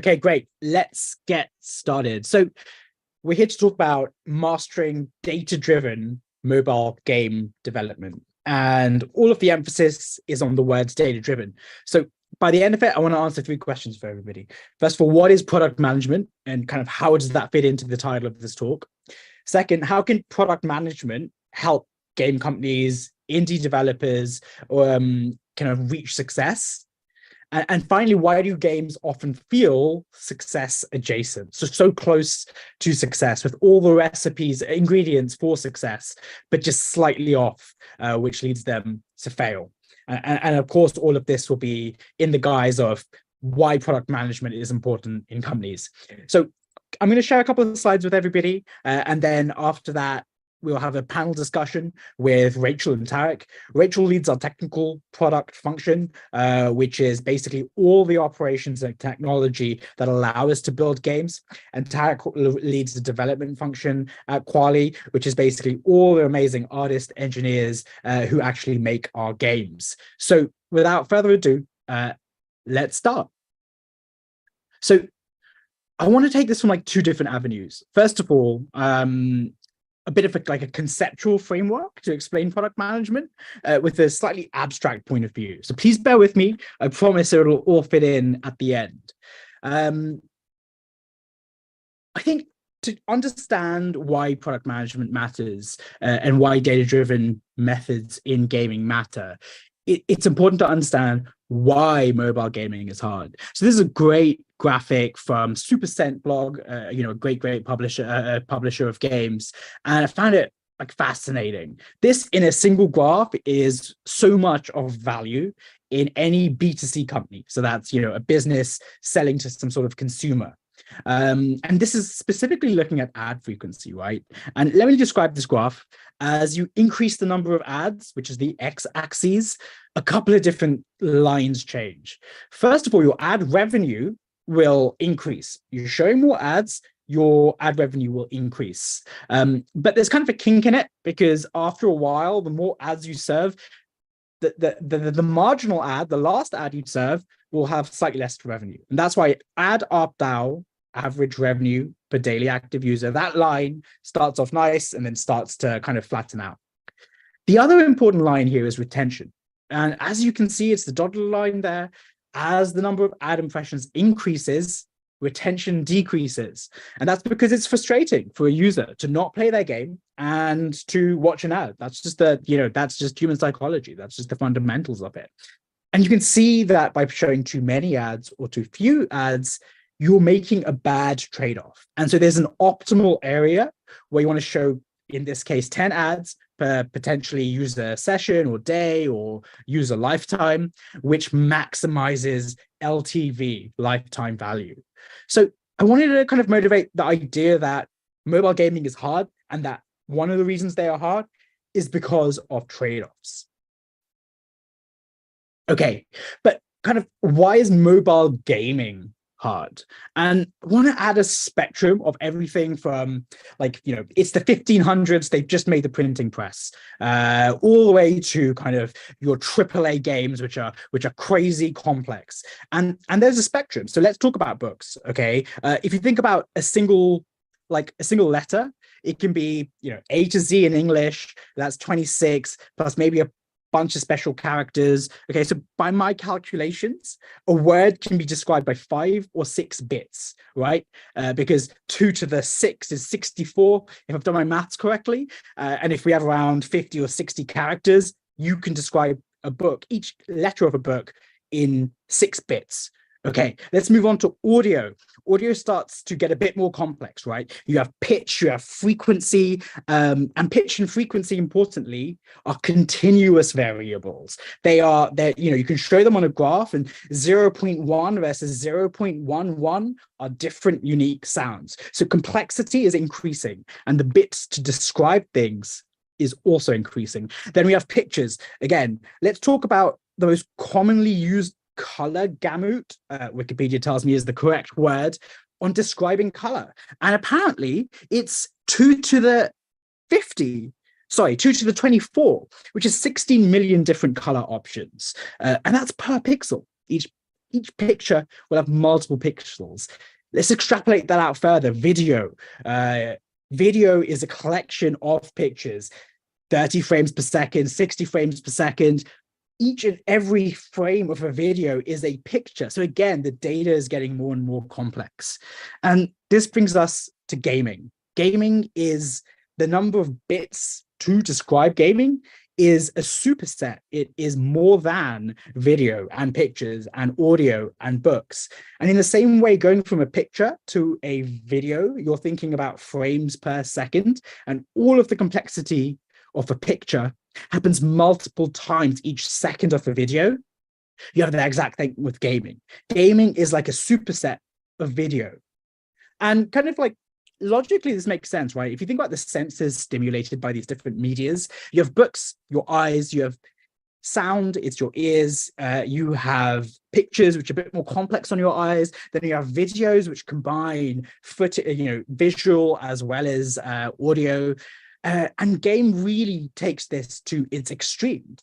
Okay, great. Let's get started. So we're here to talk about mastering data-driven mobile game development. And all of the emphasis is on the words data-driven. So by the end of it, I want to answer three questions for everybody. First of all, what is product management and kind of how does that fit into the title of this talk? Second, how can product management help game companies, indie developers, kind of reach success? And finally, why do games often feel success adjacent? So close to success with all the recipes, ingredients for success, but just slightly off, which leads them to fail. And of course, all of this will be in the guise of why product management is important in companies. So I'm going to share a couple of slides with everybody. And then after that, we'll have a panel discussion with Rachel and Tarak. Rachel leads our technical product function, which is basically all the operations and technology that allow us to build games. And Tarak leads the development function at Kwalee, which is basically all the amazing artists, engineers who actually make our games. So without further ado, let's start. So I want to take this from like two different avenues. First of all, a bit of a conceptual framework to explain product management with a slightly abstract point of view. So please bear with me. I promise it'll all fit in at the end. I think to understand why product management matters and why data-driven methods in gaming matter, it's important to understand why mobile gaming is hard. So this is a great graphic from Supercent blog, a great publisher of games, and I found it fascinating. This in a single graph is so much of value in any B2C company. So that's a business selling to some sort of consumer. And this is specifically looking at ad frequency, right? And let me describe this graph. As you increase the number of ads, which is the x-axis, a couple of different lines change. First of all, your ad revenue will increase. You're showing more ads, your ad revenue will increase. But there's kind of a kink in it because after a while, the more ads you serve, the marginal ad, the last ad you serve, will have slightly less revenue. And that's why ad ARPDAU, average revenue per daily active user, that line starts off nice and then starts to kind of flatten out. The other important line here is retention. And as you can see, it's the dotted line there. As the number of ad impressions increases, retention decreases. And that's because it's frustrating for a user to not play their game and to watch an ad. That's just that's just human psychology. That's just the fundamentals of it. And you can see that by showing too many ads or too few ads, you're making a bad trade-off. And so there's an optimal area where you want to show, in this case, 10 ads per potentially user session or day or user lifetime, which maximizes LTV, lifetime value. So I wanted to kind of motivate the idea that mobile gaming is hard and that one of the reasons they are hard is because of trade-offs. Okay, but kind of why is mobile gaming hard? And I want to add a spectrum of everything from it's the 1500s, they've just made the printing press, all the way to kind of your AAA games, which are crazy complex. And there's a spectrum. So let's talk about books. Okay, if you think about a single letter, it can be A to Z in English. That's 26 plus maybe a bunch of special characters. Okay, so by my calculations, a word can be described by 5 or 6 bits, right? Because 2 to the 6 is 64, if I've done my maths correctly. And if we have around 50 or 60 characters, you can describe a book, each letter of a book, in 6 bits. Okay, let's move on to audio. Audio starts to get a bit more complex, right? You have pitch, you have frequency, and pitch and frequency, importantly, are continuous variables. You can show them on a graph, and 0.1 versus 0.11 are different unique sounds. So complexity is increasing, and the bits to describe things is also increasing. Then we have pictures. Again, let's talk about the most commonly used color gamut, Wikipedia tells me is the correct word, on describing color. And apparently it's 2 to the 24, which is 16 million different color options. And that's per pixel. Each each picture will have multiple pixels. Let's extrapolate that out further. Video is a collection of pictures, 30 frames per second, 60 frames per second. Each and every frame of a video is a picture. So again, the data is getting more and more complex. And this brings us to gaming. Gaming is the number of bits to describe gaming is a superset. It is more than video and pictures and audio and books. And in the same way, going from a picture to a video, you're thinking about frames per second, and all of the complexity of a picture happens multiple times each second of a video. You have the exact thing with gaming. Gaming is like a superset of video. And kind of like logically, this makes sense, right? If you think about the senses stimulated by these different medias, you have books, your eyes, you have sound, it's your ears, you have pictures, which are a bit more complex on your eyes, then you have videos, which combine visual as well as audio. And game really takes this to its extreme,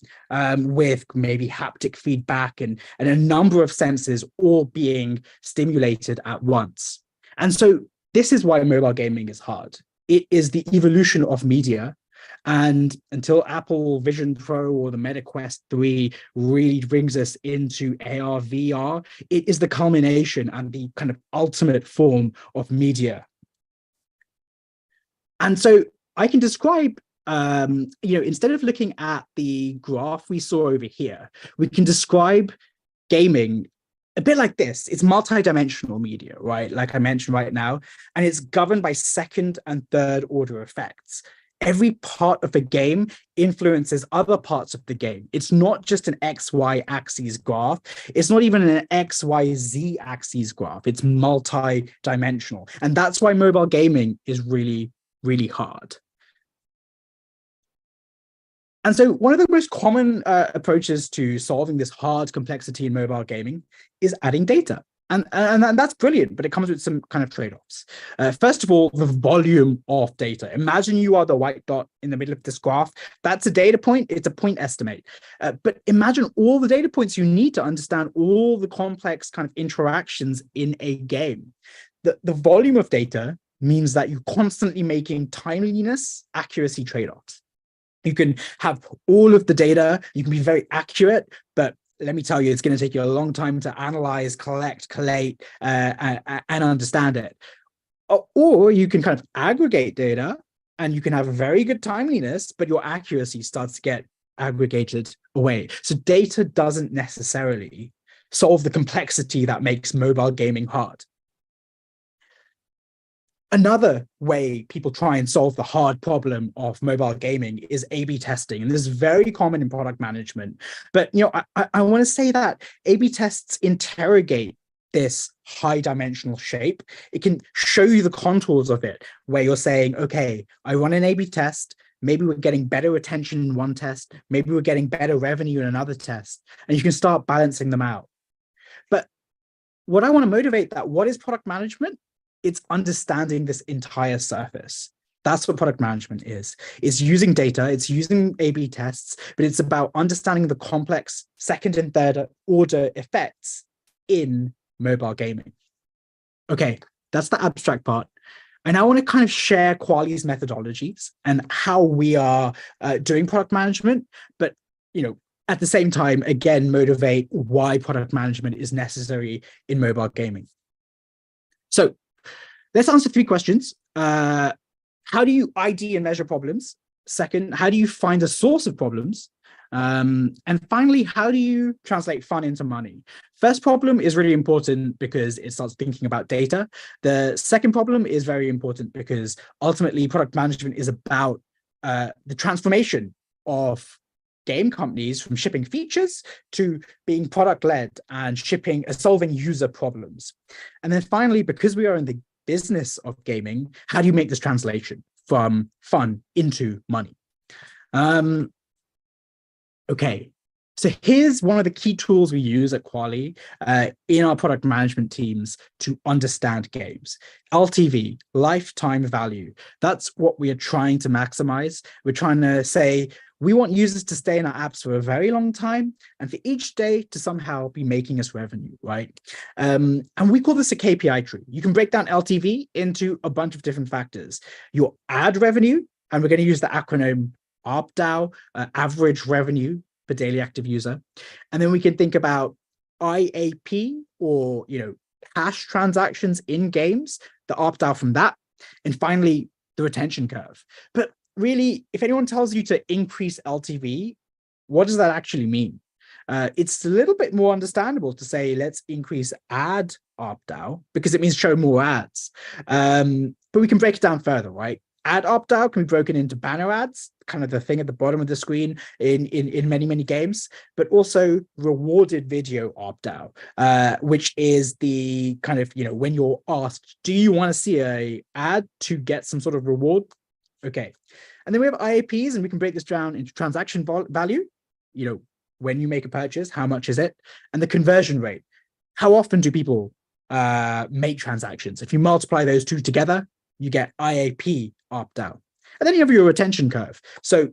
with maybe haptic feedback and a number of senses all being stimulated at once. And so this is why mobile gaming is hard. It is the evolution of media. And until Apple Vision Pro or the Meta Quest 3 really brings us into AR, VR, it is the culmination and the kind of ultimate form of media. And so I can describe, instead of looking at the graph we saw over here, we can describe gaming a bit like this. It's multi-dimensional media, right? Like I mentioned right now, and it's governed by second and third order effects. Every part of a game influences other parts of the game. It's not just an XY axis graph. It's not even an XYZ axis graph. It's multi-dimensional. And that's why mobile gaming is really, really hard. And so one of the most common approaches to solving this hard complexity in mobile gaming is adding data. And that's brilliant, but it comes with some kind of trade-offs. First of all, the volume of data. Imagine you are the white dot in the middle of this graph. That's a data point. It's a point estimate. But imagine all the data points you need to understand all the complex kind of interactions in a game. The volume of data means that you're constantly making timeliness, accuracy trade-offs. You can have all of the data, you can be very accurate, but let me tell you, it's going to take you a long time to analyze, collate, and understand it. Or you can kind of aggregate data and you can have very good timeliness, but your accuracy starts to get aggregated away. So data doesn't necessarily solve the complexity that makes mobile gaming hard. Another way people try and solve the hard problem of mobile gaming is A/B testing. And this is very common in product management. But I want to say that A/B tests interrogate this high dimensional shape. It can show you the contours of it, where you're saying, okay, I run an A/B test. Maybe we're getting better retention in one test. Maybe we're getting better revenue in another test. And you can start balancing them out. But what I want to motivate that, what is product management? It's understanding this entire surface. That's what product management is. It's using data, it's using A/B tests, but it's about understanding the complex second and third order effects in mobile gaming. Okay, that's the abstract part. And I want to kind of share Kwalee's methodologies and how we are doing product management, but at the same time, again, motivate why product management is necessary in mobile gaming. So let's answer 3 questions. How do you ID and measure problems? Second, how do you find the source of problems? And finally, how do you translate fun into money? First problem is really important because it starts thinking about data. The second problem is very important because ultimately product management is about the transformation of game companies from shipping features to being product-led and solving user problems. And then finally, because we are in the business of gaming, how do you make this translation from fun into money? Okay, so here's one of the key tools we use at Kwalee in our product management teams to understand games. LTV, lifetime value. That's what we are trying to maximize. We're trying to say, We want users to stay in our apps for a very long time and for each day to somehow be making us revenue, right? And we call this a KPI tree. You can break down LTV into a bunch of different factors. Your ad revenue, and we're going to use the acronym ARPDAU, average revenue per daily active user. And then we can think about IAP, or cash transactions in games, the ARPDAU from that. And finally, the retention curve. But really, if anyone tells you to increase LTV, what does that actually mean? It's a little bit more understandable to say, let's increase ad ARPDAU, because it means show more ads. But we can break it down further, right? Ad ARPDAU can be broken into banner ads, kind of the thing at the bottom of the screen in many games, but also rewarded video ARPDAU, which is the kind of, when you're asked, do you want to see a ad to get some sort of reward? Okay. And then we have IAPs, and we can break this down into transaction value, when you make a purchase, how much is it? And the conversion rate. How often do people make transactions? If you multiply those two together, you get IAP ARPDAU. And then you have your retention curve. So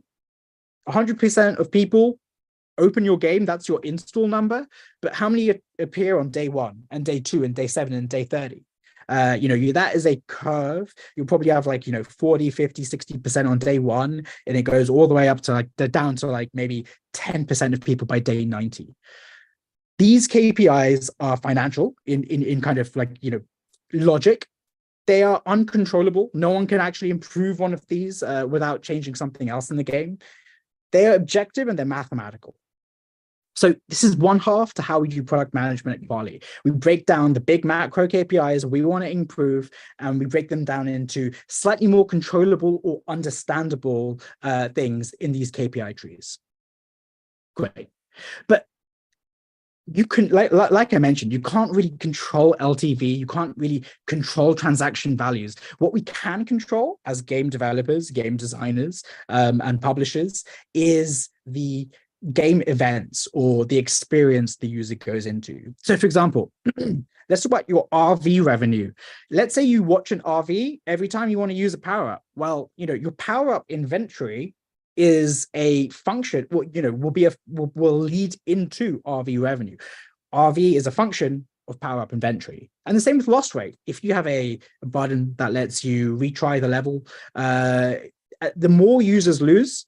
100% of people open your game, that's your install number, but how many appear on day 1 and day 2 and day 7 and day 30? That is a curve. You'll probably have 40, 50, 60% on day 1, and it goes all the way up to down to maybe 10% of people by day 90. These KPIs are financial in kind of logic. They are uncontrollable. No one can actually improve one of these without changing something else in the game. They are objective and they're mathematical. So this is one half to how we do product management at Kwalee. We break down the big macro KPIs we want to improve, and we break them down into slightly more controllable or understandable things in these KPI trees. Great. But you can, like I mentioned, you can't really control LTV. You can't really control transaction values. What we can control as game developers, game designers, and publishers is the game events or the experience the user goes into. So, for example, let's talk about your RV revenue. Let's say you watch an RV every time you want to use a power-up. Well, your power-up inventory is a function, will lead into RV revenue. RV is a function of power-up inventory. And the same with loss rate. If you have a button that lets you retry the level, the more users lose,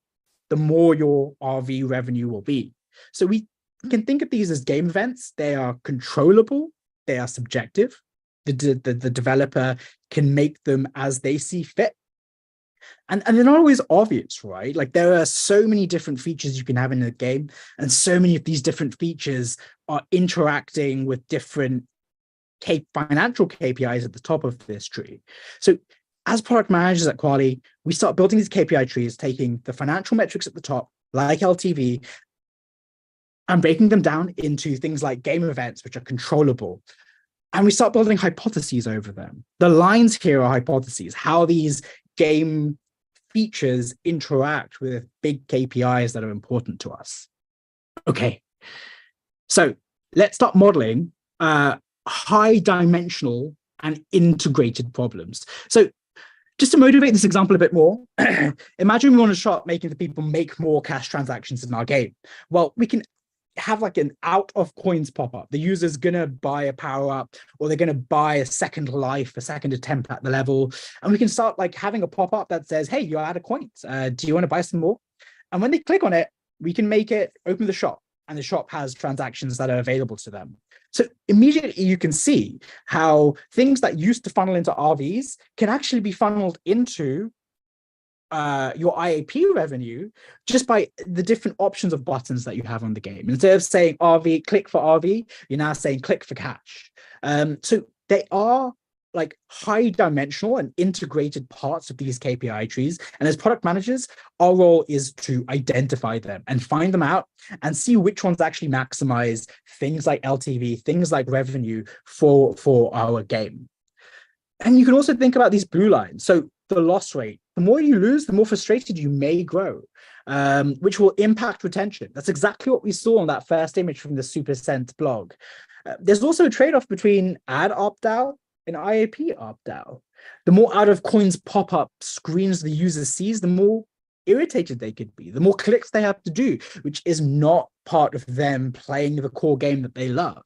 the more your RV revenue will be. So we can think of these as game events. They are controllable. They are subjective. The developer can make them as they see fit. And they're not always obvious, right? There are so many different features you can have in a game, and so many of these different features are interacting with different financial KPIs at the top of this tree. So as product managers at Kwalee, we start building these KPI trees, taking the financial metrics at the top, like LTV, and breaking them down into things like game events, which are controllable. And we start building hypotheses over them. The lines here are hypotheses, how these game features interact with big KPIs that are important to us. Okay, so let's start modeling high dimensional and integrated problems. So just to motivate this example a bit more, imagine we want to start making the people make more cash transactions in our game. Well, we can have an out of coins pop-up. The user's gonna buy a power-up, or they're gonna buy a second life, a second attempt at the level, and we can start having a pop-up that says, hey, you're out of coins, do you want to buy some more? And when they click on it, we can make it open the shop, and the shop has transactions that are available to them. So immediately you can see how things that used to funnel into RVs can actually be funneled into your IAP revenue just by the different options of buttons that you have on the game. Instead of saying RV, click for RV, you're now saying click for cash. So they are high dimensional and integrated parts of these KPI trees. And as product managers, our role is to identify them and find them out and see which ones actually maximize things like LTV, things like revenue for our game. And you can also think about these blue lines. So the loss rate, the more you lose, the more frustrated you may grow, which will impact retention. That's exactly what we saw on that first image from the Supercent blog. There's also a trade-off between ad ARPDAU and IAP ARPDAU. The more out of coins pop-up screens the user sees, the more irritated they could be, the more clicks they have to do, which is not part of them playing the core game that they love.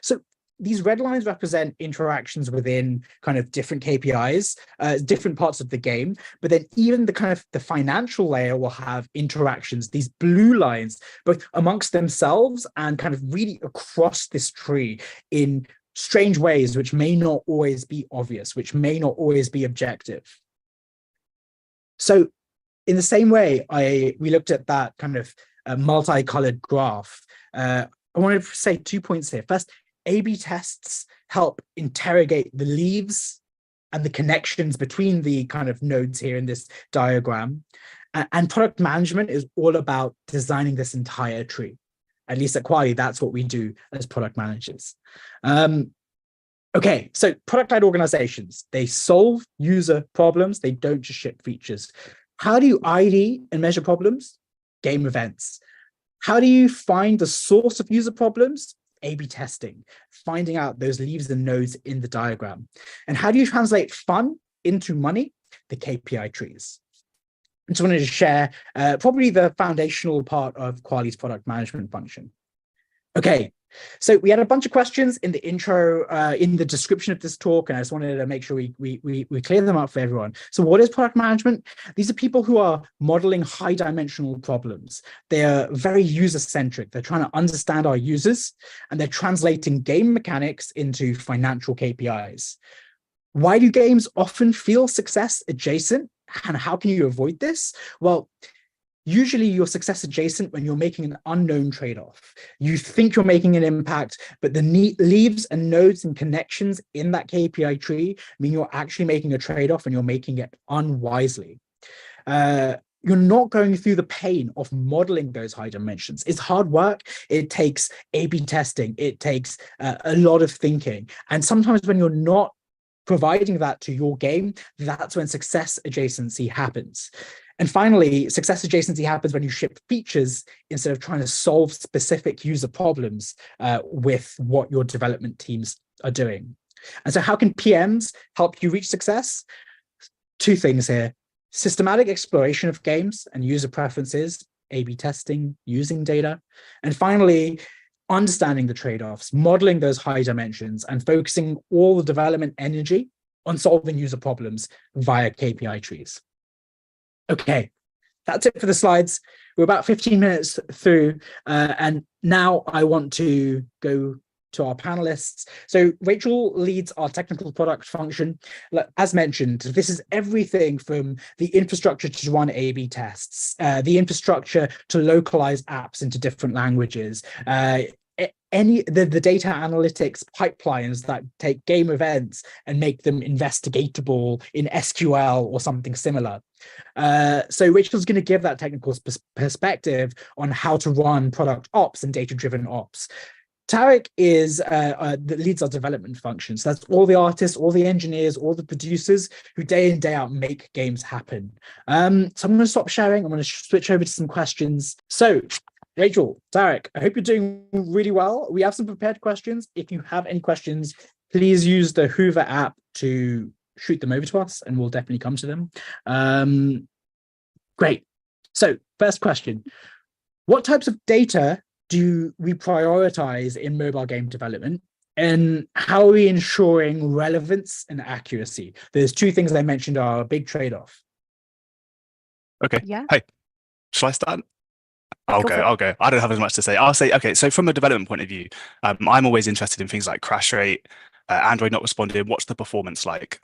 So these red lines represent interactions within kind of different KPIs, different parts of the game. But then even the kind of the financial layer will have interactions, these blue lines, both amongst themselves and kind of really across this tree in strange ways, which may not always be obvious, which may not always be objective. So in the same way, we looked at that kind of multicolored graph. I wanted to say 2 points here. First, A/B tests help interrogate the leaves and the connections between the kind of nodes here in this diagram. And product management is all about designing this entire tree. At least at Kwalee, that's what we do as product managers. Okay, so product-led organizations, they solve user problems. They don't just ship features. How do you ID and measure problems? Game events. How do you find the source of user problems? A/B testing, finding out those leaves and nodes in the diagram. And how do you translate fun into money? The KPI trees. I just wanted to share probably the foundational part of Kwalee's product management function. Okay, so we had a bunch of questions in the intro, in the description of this talk, and I just wanted to make sure we clear them up for everyone. So what is product management? These are people who are modeling high dimensional problems. They are very user-centric. They're trying to understand our users, and they're translating game mechanics into financial KPIs. Why do games often feel success adjacent? And how can you avoid this? Well, usually you're success adjacent when you're making an unknown trade-off. You think you're making an impact, but the leaves and nodes and connections in that KPI tree mean you're actually making a trade-off and you're making it unwisely. You're not going through the pain of modeling those high dimensions. It's hard work. It takes A/B testing. It takes a lot of thinking. And sometimes when you're not providing that to your game, that's when success adjacency happens. And finally, success adjacency happens when you ship features instead of trying to solve specific user problems with what your development teams are doing. And so how can PMs help you reach success? 2 things here: systematic exploration of games and user preferences, A/B testing, using data. And finally, understanding the trade-offs, modeling those high dimensions, and focusing all the development energy on solving user problems via KPI trees. Okay, that's it for the slides. We're about 15 minutes through, and now I want to go to our panelists. So Rachel leads our technical product function. As mentioned, this is everything from the infrastructure to run A/B tests, the infrastructure to localize apps into different languages, the data analytics pipelines that take game events and make them investigatable in SQL or something similar. So Rachel's going to give that technical perspective on how to run product ops and data-driven ops. Tarak is that leads our development function. So that's all the artists, all the engineers, all the producers who day in, day out make games happen. So I'm going to stop sharing. I'm going to switch over to some questions. So Rachel, Tarak, I hope you're doing really well. We have some prepared questions. If you have any questions, please use the Hoover app to shoot them over to us, and we'll definitely come to them. Great. So first question, what types of data do we prioritize in mobile game development? And how are we ensuring relevance and accuracy? There's 2 things I mentioned are a big trade-off. Okay. Yeah. Hey, shall I start? I'll go. I don't have as much to say. I'll say, okay, so from a development point of view, I'm always interested in things like crash rate, Android not responding, what's the performance like?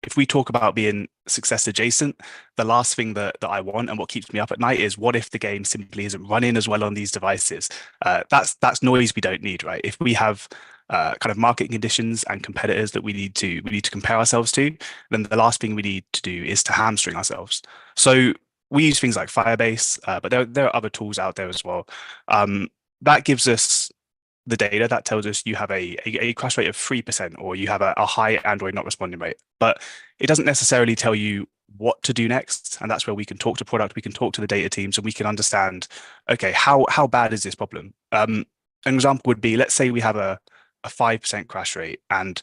If we talk about being success adjacent, the last thing that I want and what keeps me up at night is what if the game simply isn't running as well on these devices? That's noise we don't need, right? If we have kind of market conditions and competitors that we need to compare ourselves to, then the last thing we need to do is to hamstring ourselves. So we use things like Firebase, but there are other tools out there as well. That gives us the data that tells us you have a crash rate of 3% or you have a high Android not responding rate, but it doesn't necessarily tell you what to do next. And that's where we can talk to product, we can talk to the data teams, and we can understand, okay, how bad is this problem? An example would be, let's say we have a 5% crash rate and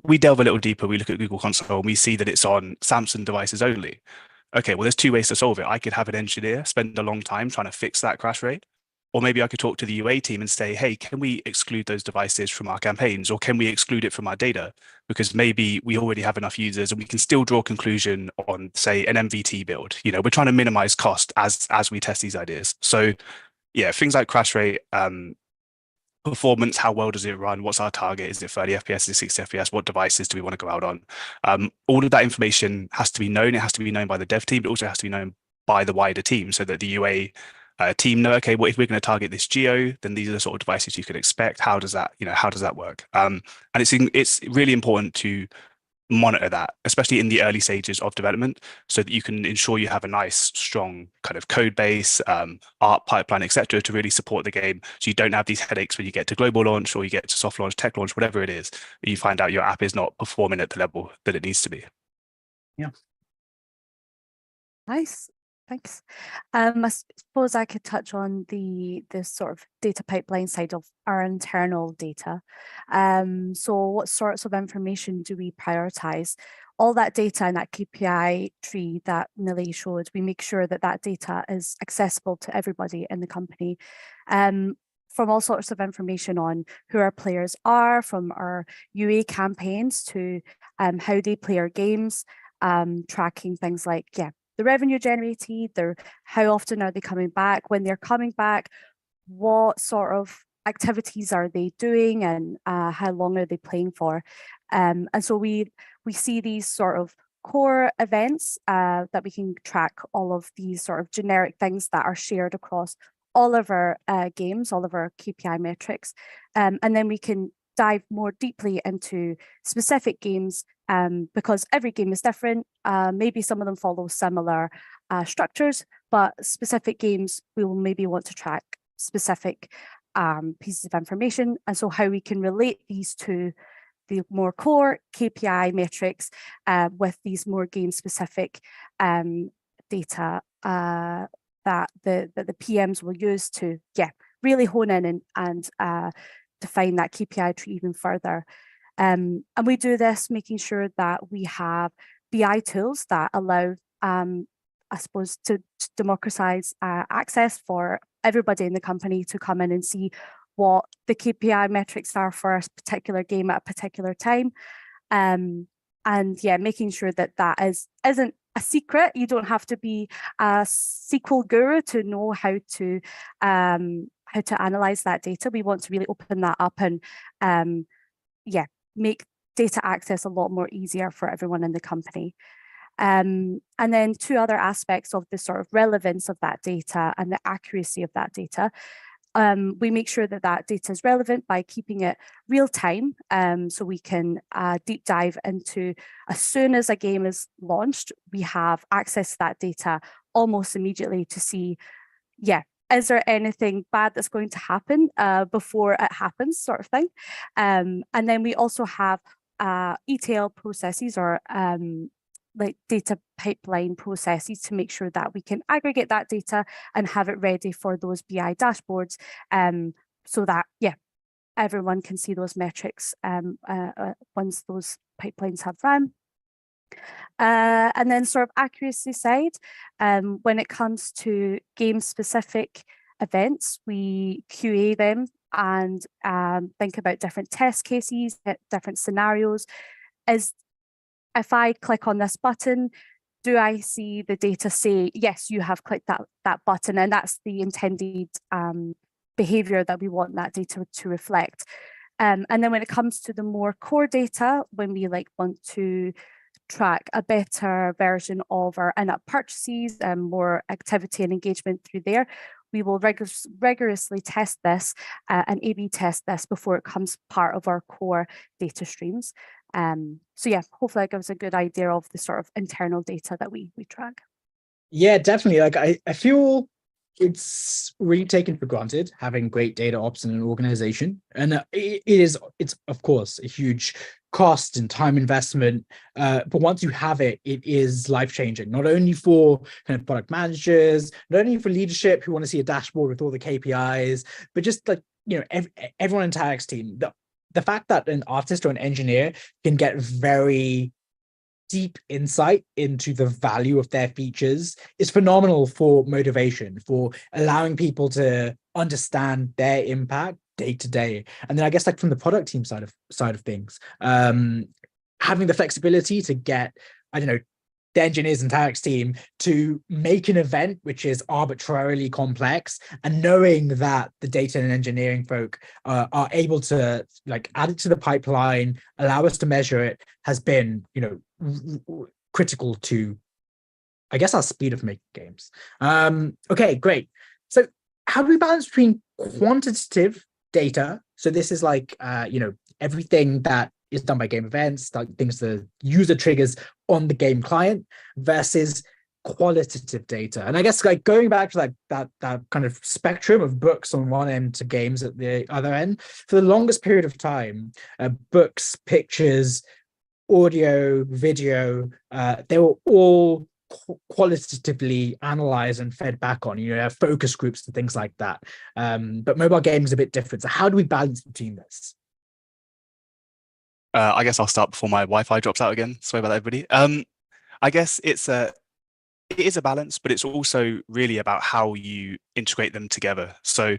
we delve a little deeper, we look at Google Console and we see that it's on Samsung devices only. okay, well, there's two ways to solve it. I could have an engineer spend a long time trying to fix that crash rate. Or maybe I could talk to the UA team and say, hey, can we exclude those devices from our campaigns, or can we exclude it from our data? Because maybe we already have enough users and we can still draw a conclusion on, say, an MVT build. You know, we're trying to minimize cost as we test these ideas. So yeah, things like crash rate, performance, how well does it run? What's our target? Is it 30 FPS? Is it 60 FPS? What devices do we want to go out on? All of that information has to be known. It has to be known by the dev team, but also has to be known by the wider team so that the UA team know, okay, well, if we're going to target this geo, then these are the sort of devices you could expect. How does that, how does that work? And it's really important to monitor that, especially in the early stages of development, so that you can ensure you have a nice, strong kind of code base, art pipeline, etc., to really support the game. So you don't have these headaches when you get to global launch or you get to soft launch, tech launch, whatever it is, you find out your app is not performing at the level that it needs to be. Yeah. Nice. Thanks. I suppose I could touch on the sort of data pipeline side of our internal data. So what sorts of information do we prioritize? All that data in that KPI tree that Nilay showed, we make sure that that data is accessible to everybody in the company. From all sorts of information on who our players are, from our UA campaigns to how they play our games, tracking things like, the revenue generated, how often are they coming back, when they're coming back, what sort of activities are they doing, and how long are they playing for. And so we see these sort of core events that we can track, all of these sort of generic things that are shared across all of our games, all of our KPI metrics. And then we can dive more deeply into specific games, because every game is different. Maybe some of them follow similar structures, but specific games, we will maybe want to track specific pieces of information. And so how we can relate these to the more core KPI metrics with these more game-specific data that the PMs will use to, really hone in and define that KPI tree even further. And we do this making sure that we have BI tools that allow, I suppose, to democratize access for everybody in the company to come in and see what the KPI metrics are for a particular game at a particular time. And making sure that isn't a secret. You don't have to be a SQL guru to know how to analyze that data. We want to really open that up and make data access a lot more easier for everyone in the company. And then two other aspects of the sort of relevance of that data and the accuracy of that data. We make sure that that data is relevant by keeping it real time, so we can deep dive into, as soon as a game is launched, we have access to that data almost immediately to see, is there anything bad that's going to happen before it happens, sort of thing. And then we also have ETL processes, or like data pipeline processes, to make sure that we can aggregate that data and have it ready for those BI dashboards, so that everyone can see those metrics once those pipelines have run. And then sort of accuracy side, when it comes to game specific events, we QA them and think about different test cases, different scenarios. If I click on this button, do I see the data say, yes, you have clicked that button, and that's the intended behavior that we want that data to reflect. And then when it comes to the more core data, when we want to track a better version of our in-app purchases and more activity and engagement through there, we will rigorously test this and A/B test this before it becomes part of our core data streams. So hopefully that gives a good idea of the sort of internal data that we track. Yeah, definitely. I feel it's really taken for granted having great data ops in an organization, and it's of course a huge cost and time investment, but once you have it, it is life-changing, not only for kind of product managers, not only for leadership who want to see a dashboard with all the KPIs, but just everyone in Tarak's team. The fact that an artist or an engineer can get very deep insight into the value of their features is phenomenal for motivation, for allowing people to understand their impact day to day. And then I guess like from the product team side of things, having the flexibility to get, I don't know, the engineers and Tarak's team to make an event which is arbitrarily complex, and knowing that the data and engineering folk are able to like add it to the pipeline, allow us to measure it, has been, you know, critical to, I guess, our speed of making games. Okay, great. So how do we balance between quantitative data? So this is like, you know, everything that is done by game events, like things the user triggers on the game client, versus qualitative data. And I guess like going back to like that kind of spectrum of books on one end to games at the other end, for the longest period of time, books, pictures, audio, video, they were all qualitatively analyzed and fed back on, you know, focus groups and things like that. But mobile gaming is a bit different. So how do we balance between this? I guess I'll start before my Wi-Fi drops out again. Sorry about that, everybody. I guess it is a balance, but it's also really about how you integrate them together. So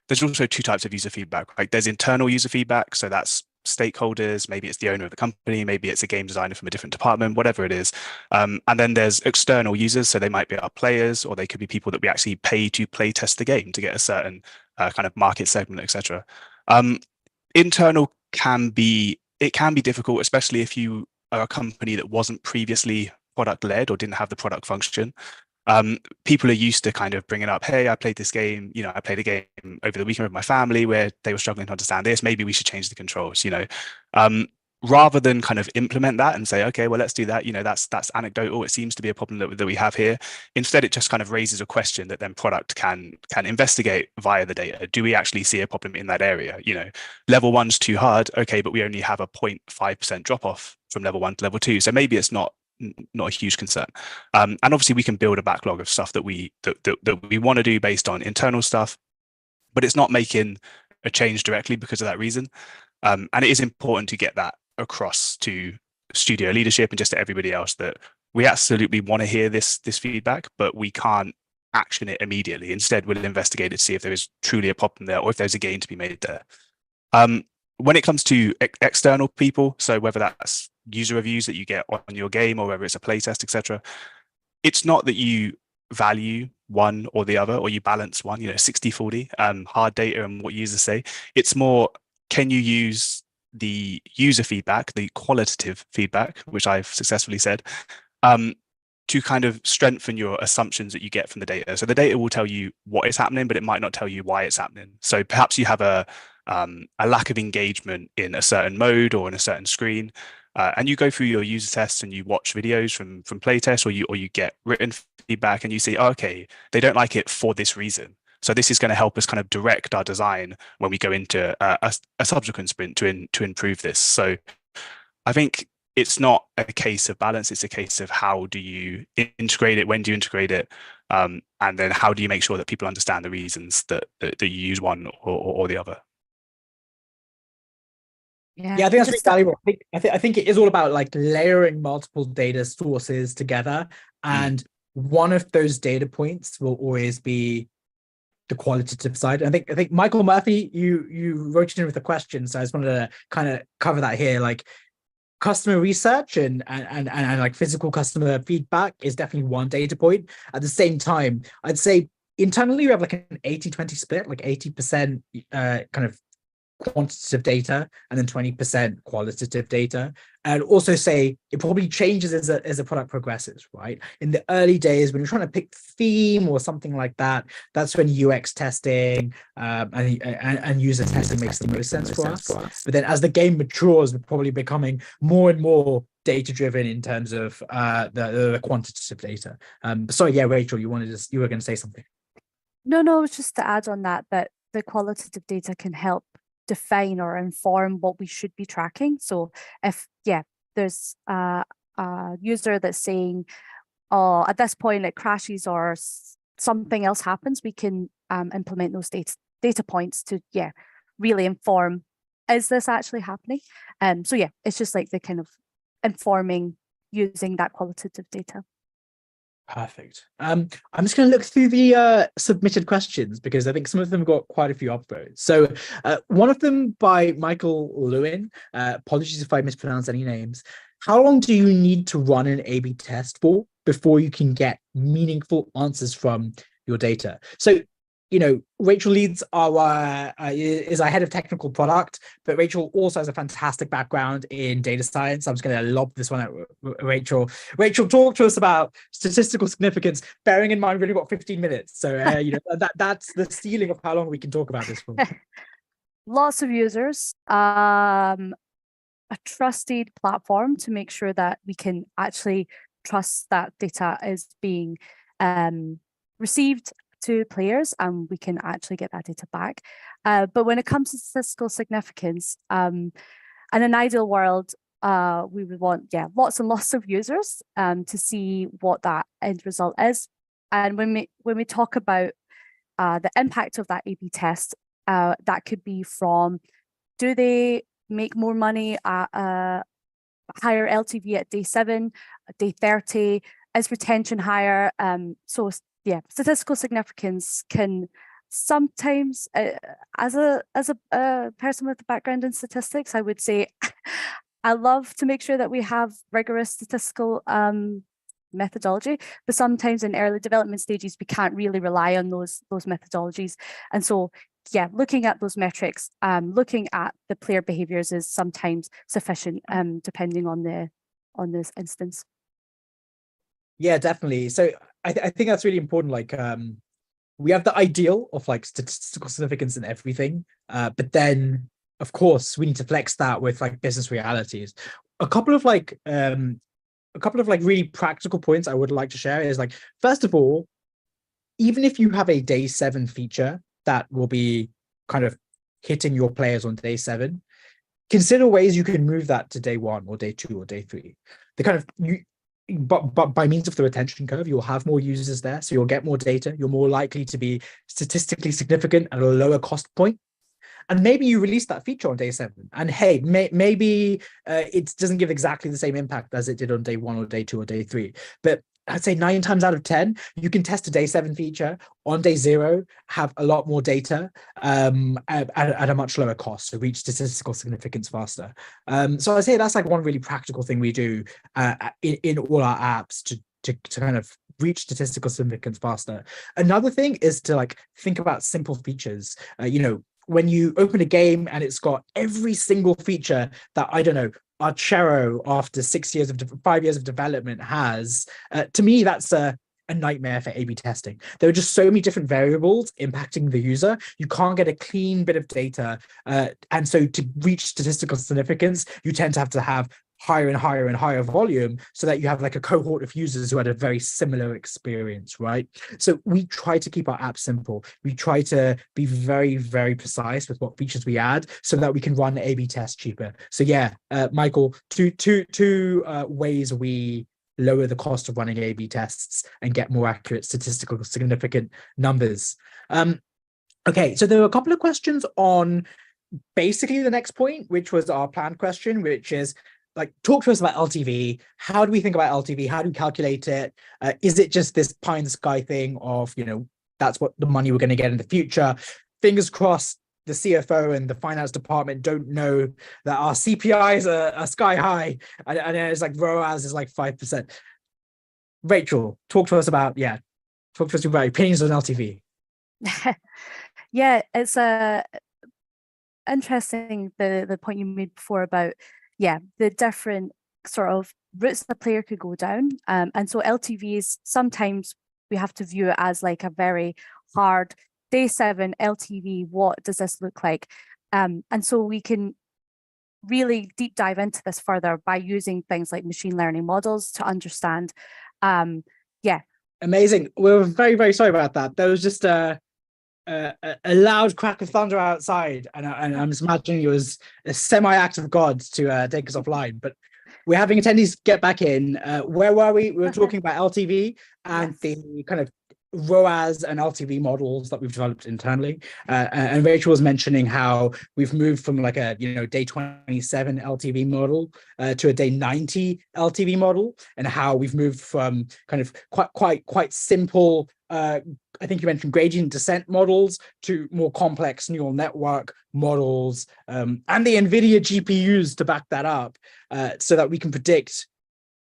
there's also two types of user feedback. Like there's internal user feedback, so that's stakeholders, maybe it's the owner of the company, maybe it's a game designer from a different department, whatever it is. And then there's external users, so they might be our players, or they could be people that we actually pay to play test the game to get a certain kind of market segment, etc. Internal can be difficult, especially if you are a company that wasn't previously product led or didn't have the product function. People are used to kind of bringing up, hey, I played this game, you know, I played a game over the weekend with my family where they were struggling to understand this. Maybe we should change the controls, you know. Rather than kind of implement that and say, okay, well, let's do that. You know, that's anecdotal. It seems to be a problem that we have here. Instead, it just kind of raises a question that then product can investigate via the data. Do we actually see a problem in that area? You know, level one's too hard. Okay, but we only have a 0.5% drop off from level 1 to level 2. So maybe it's not a huge concern. And obviously we can build a backlog of stuff that we want to do based on internal stuff, but it's not making a change directly because of that reason. And it is important to get that across to studio leadership and just to everybody else that we absolutely want to hear this feedback, but we can't action it immediately. Instead, we'll investigate it to see if there is truly a problem there or if there's a gain to be made there. When it comes to external people, so whether that's user reviews that you get on your game or whether it's a playtest, etc., it's not that you value one or the other or you balance one, you know, 60-40, hard data and what users say. It's more, can you use the user feedback, the qualitative feedback, which I've successfully said, to kind of strengthen your assumptions that you get from the data. So the data will tell you what is happening, but it might not tell you why it's happening. So perhaps you have a lack of engagement in a certain mode or in a certain screen, and you go through your user tests and you watch videos from playtests, or you get written feedback and you see, oh, okay, they don't like it for this reason. So this is going to help us kind of direct our design when we go into a subsequent sprint to improve this. So I think it's not a case of balance, it's a case of how do you integrate it, when do you integrate it, and then how do you make sure that people understand the reasons that you use one or the other. Yeah, I think that's really valuable. I think it is all about like layering multiple data sources together, and one of those data points will always be the qualitative side. I think Michael Murphy, you wrote in with a question, so I just wanted to kind of cover that here. Like customer research and like physical customer feedback is definitely one data point. At the same time, I'd say internally we have like an 80-20 split, like 80% kind of quantitative data and then 20% qualitative data. And also say it probably changes as a product progresses, right? In the early days when you're trying to pick theme or something like that, that's when UX testing and user testing makes the most sense for us. But then as the game matures, we're probably becoming more and more data driven in terms of the quantitative data. Sorry, yeah, Rachel, you were going to say something. No, it's just to add on that the qualitative data can help define or inform what we should be tracking. So if there's a user that's saying, oh, at this point it crashes or something else happens, we can implement those data points to really inform, is this actually happening? So it's just like the kind of informing using that qualitative data. Perfect. I'm just going to look through the submitted questions because I think some of them got quite a few upvotes. So one of them by Michael Lewin, apologies if I mispronounce any names. How long do you need to run an A/B test for before you can get meaningful answers from your data? So, Rachel leads is our head of technical product, but Rachel also has a fantastic background in data science. I'm just going to lob this one at Rachel. Rachel, talk to us about statistical significance, bearing in mind we've only got 15 minutes. So, that's the ceiling of how long we can talk about this for. Lots of users, a trusted platform to make sure that we can actually trust that data is being received to players and we can actually get that data back. But when it comes to statistical significance, in an ideal world, we would want lots and lots of users to see what that end result is. And when we talk about the impact of that A/B test, that could be from, do they make more money at a higher LTV at day 7, day 30? Is retention higher? So statistical significance can sometimes, as a person with a background in statistics, I would say I love to make sure that we have rigorous statistical methodology, but sometimes in early development stages we can't really rely on those methodologies. And so looking at those metrics, looking at the player behaviors is sometimes sufficient, depending on this instance. Yeah, definitely. So I think that's really important. Like, we have the ideal of like statistical significance in everything, but then of course we need to flex that with like business realities. A couple of really practical points I would like to share is like, first of all, even if you have a day 7 feature that will be kind of hitting your players on day 7, consider ways you can move that to day 1 or day 2 or day 3. But by means of the retention curve, you'll have more users there, so you'll get more data. You're more likely to be statistically significant at a lower cost point. And maybe you release that feature on day 7, and hey, maybe it doesn't give exactly the same impact as it did on day 1 or day 2 or day 3. But I'd say 9 times out of 10, you can test a day 7 feature on day 0, have a lot more data at a much lower cost, so reach statistical significance faster. So I'd say that's like one really practical thing we do in all our apps to kind of reach statistical significance faster. Another thing is to like think about simple features. When you open a game and it's got every single feature that, I don't know, Archero after 5 years of development has, to me, that's a nightmare for A/B testing. There are just so many different variables impacting the user. You can't get a clean bit of data. And so to reach statistical significance, you tend to have higher and higher and higher volume so that you have like a cohort of users who had a very similar experience, right? So we try to keep our app simple. We try to be very, very precise with what features we add so that we can run A/B tests cheaper. So Michael, two ways we lower the cost of running A/B tests and get more accurate statistical significant numbers. Okay, so there were a couple of questions on basically the next point, which was our planned question, which is like, talk to us about LTV. How do we think about LTV? How do we calculate it? Is it just this pie in the sky thing of, that's what the money we're going to get in the future? Fingers crossed the CFO and the finance department don't know that our CPIs are sky high and it's like ROAS is like 5%. Rachel, talk to us about opinions on LTV. Yeah, it's interesting the point you made before about the different sort of routes the player could go down, and so LTVs, sometimes we have to view it as like a very hard day 7 LTV. What does this look like? And so we can really deep dive into this further by using things like machine learning models to understand. Amazing. We're very, very sorry about that. There was just a loud crack of thunder outside, and I'm just imagining it was a semi-act of God to take us offline. But we're having attendees get back in. Where were we? We were talking about LTV and the kind of ROAS and LTV models that we've developed internally. And Rachel was mentioning how we've moved from like a day 27 LTV model to a day 90 LTV model, and how we've moved from kind of quite simple I think you mentioned gradient descent models to more complex neural network models, and the NVIDIA GPUs to back that up, so that we can predict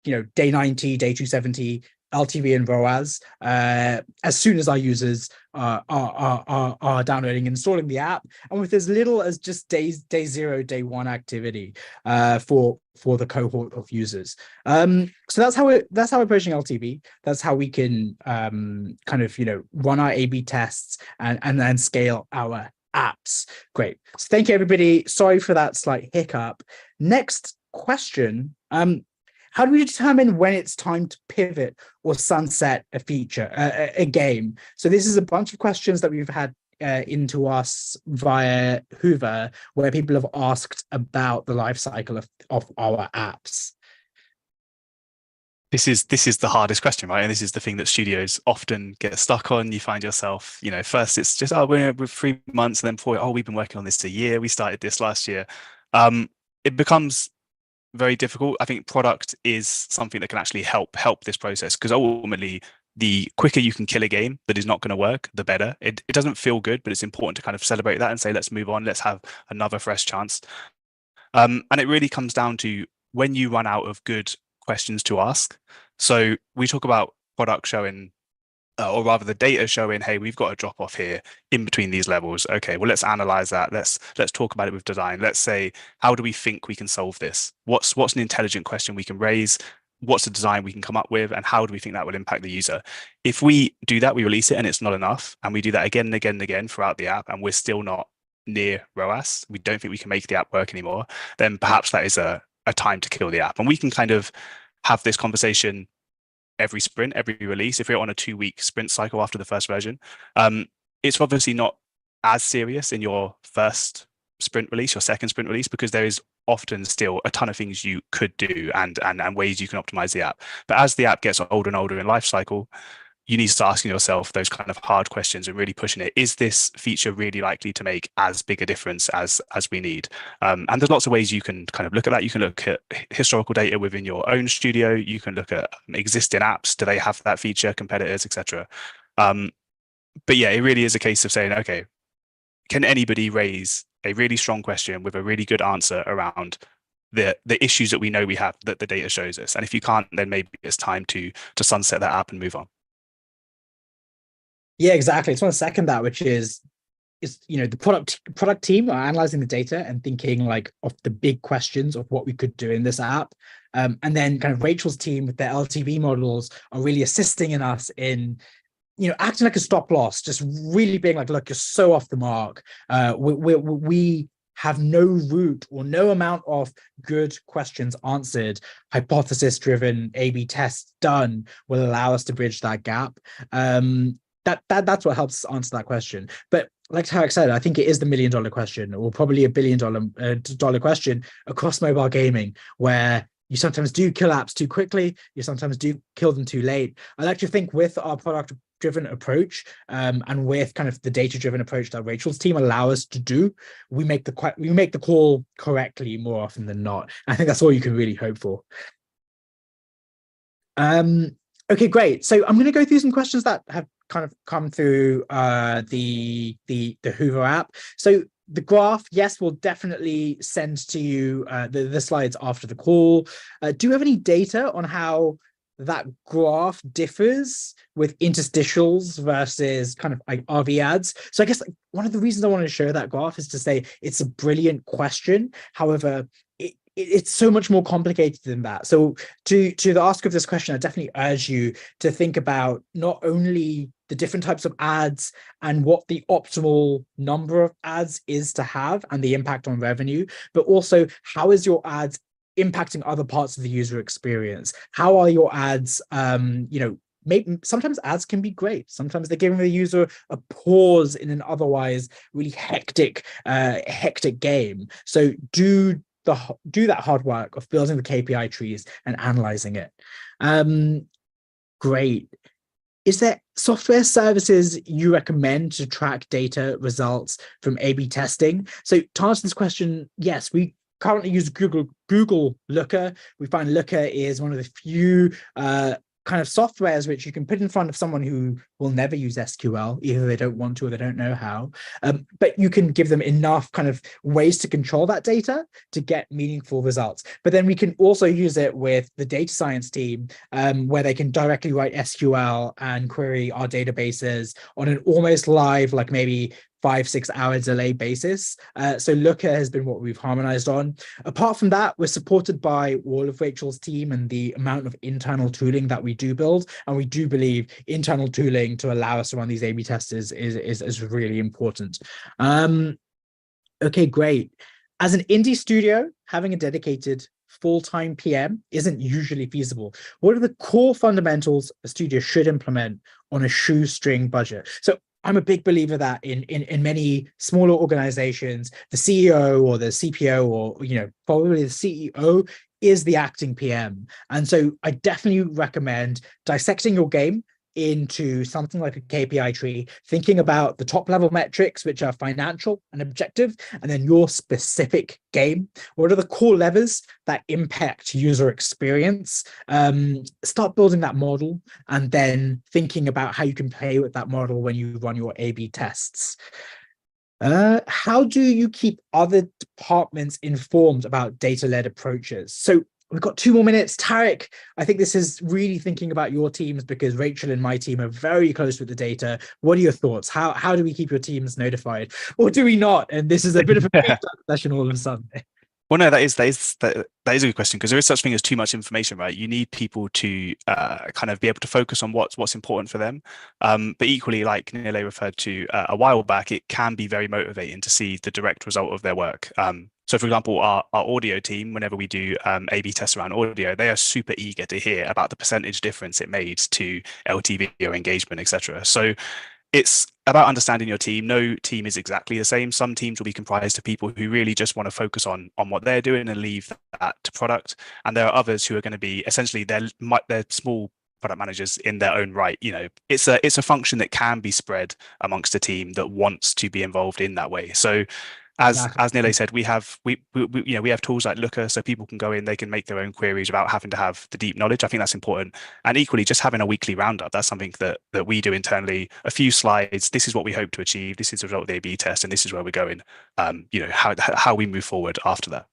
day 90, day 270 LTV and ROAS as soon as our users are downloading and installing the app, and with as little as just day 0, day 1 activity for the cohort of users. So that's how we're approaching LTV. That's how we can kind of run our A/B tests and then scale our apps. Great. So thank you, everybody. Sorry for that slight hiccup. Next question. How do we determine when it's time to pivot or sunset a feature, a game? So this is a bunch of questions that we've had into us via Hoover, where people have asked about the life cycle of our apps. This is the hardest question, right? And this is the thing that studios often get stuck on. You find yourself, first it's just, we're 3 months, and then we've been working on this a year. We started this last year. It becomes very difficult. I think product is something that can actually help this process, because ultimately the quicker you can kill a game that is not going to work, the better. It doesn't feel good, but it's important to kind of celebrate that and say, let's move on, let's have another fresh chance. And it really comes down to when you run out of good questions to ask. So we talk about product showing, or rather the data showing, hey, we've got a drop off here in between these levels. Okay, well, let's analyze that. Let's talk about it with design. Let's say, how do we think we can solve this? What's an intelligent question we can raise? What's the design we can come up with? And how do we think that will impact the user? If we do that, we release it and it's not enough, and we do that again and again and again throughout the app, and we're still not near ROAS, we don't think we can make the app work anymore, then perhaps that is a time to kill the app. And we can kind of have this conversation every sprint, every release. If we're on a 2-week sprint cycle after the first version, it's obviously not as serious in your first sprint release, your second sprint release, because there is often still a ton of things you could do and ways you can optimize the app. But as the app gets older and older in life cycle, you need to start asking yourself those kind of hard questions and really pushing it. Is this feature really likely to make as big a difference as we need? And there's lots of ways you can kind of look at that. You can look at historical data within your own studio. You can look at existing apps. Do they have that feature, competitors, etc.? But yeah, it really is a case of saying, okay, can anybody raise a really strong question with a really good answer around the issues that we know we have, that the data shows us? And if you can't, then maybe it's time to sunset that app and move on. Yeah, exactly. I just want to second that, which is the product team are analyzing the data and thinking like of the big questions of what we could do in this app, and then kind of Rachel's team with their LTV models are really assisting in us in acting like a stop loss, just really being like, look, you're so off the mark. We have no route or no amount of good questions answered, hypothesis-driven A/B tests done will allow us to bridge that gap. That's what helps answer that question. But like Tarak said, I think it is the $1 million question, or probably $1 billion question across mobile gaming, where you sometimes do kill apps too quickly, you sometimes do kill them too late. I like to think with our product-driven approach, and with kind of the data-driven approach that Rachel's team allow us to do, we make the call correctly more often than not. I think that's all you can really hope for. Okay, great. So I'm going to go through some questions that have kind of come through the Hoover app. So the graph, yes, we'll definitely send to you the slides after the call. Do you have any data on how that graph differs with interstitials versus kind of like RV ads? So I guess one of the reasons I wanted to show that graph is to say it's a brilliant question. However, it's so much more complicated than that. So to the ask of this question, I definitely urge you to think about not only the different types of ads and what the optimal number of ads is to have and the impact on revenue, but also how is your ads impacting other parts of the user experience? How are your ads, maybe sometimes ads can be great. Sometimes they're giving the user a pause in an otherwise really hectic game. So do that hard work of building the KPI trees and analyzing it. Great. is there software services you recommend to track data results from A/B testing? So to answer this question, yes, we currently use Google Looker. We find Looker is one of the few kind of softwares which you can put in front of someone who will never use SQL, either they don't want to or they don't know how. But you can give them enough kind of ways to control that data to get meaningful results. But then we can also use it with the data science team, where they can directly write SQL and query our databases on an almost live, like maybe 5-6 hour delay basis. So Looker has been what we've harmonized on. Apart from that, we're supported by all of Rachel's team and the amount of internal tooling that we do build. And we do believe internal tooling to allow us to run these A/B tests is really important. Okay, great. As an indie studio, having a dedicated full-time PM isn't usually feasible. What are the core fundamentals a studio should implement on a shoestring budget? So I'm a big believer that in many smaller organizations, the CEO or the CPO or probably the CEO is the acting PM. And so I definitely recommend dissecting your game into something like a KPI tree, thinking about the top level metrics, which are financial and objective, and then your specific game. What are the core levers that impact user experience? Start building that model and then thinking about how you can play with that model when you run your A/B tests. How do you keep other departments informed about data-led approaches? So we've got 2 more minutes. Tarak, I think this is really thinking about your teams because Rachel and my team are very close with the data. What are your thoughts? How do we keep your teams notified? Or do we not? And this is a bit of a session all of a sudden. Well, no, that is a good question, because there is such thing as too much information, right? You need people to kind of be able to focus on what's important for them. But equally, like Nilay referred to a while back, it can be very motivating to see the direct result of their work. So, for example, our audio team, whenever we do A/B tests around audio, they are super eager to hear about the percentage difference it made to LTV or engagement, etc. So it's about understanding your team. No team is exactly the same. Some teams will be comprised of people who really just want to focus on what they're doing and leave that to product. And there are others who are going to be essentially they're small product managers in their own right. It's a function that can be spread amongst a team that wants to be involved in that way. So as Nilay said, we have tools like Looker, so people can go in, they can make their own queries without having to have the deep knowledge. I think that's important. And equally, just having a weekly roundup, that's something that we do internally. A few slides, this is what we hope to achieve, this is the result of the A/B test, and this is where we're going. How we move forward after that.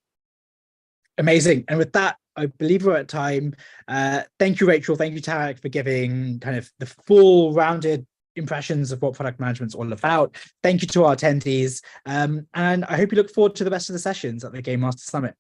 Amazing. And with that, I believe we're at time. Thank you, Rachel. Thank you, Tarak, for giving kind of the full rounded impressions of what product management's all about. Thank you to our attendees. And I hope you look forward to the rest of the sessions at the Game Master Summit.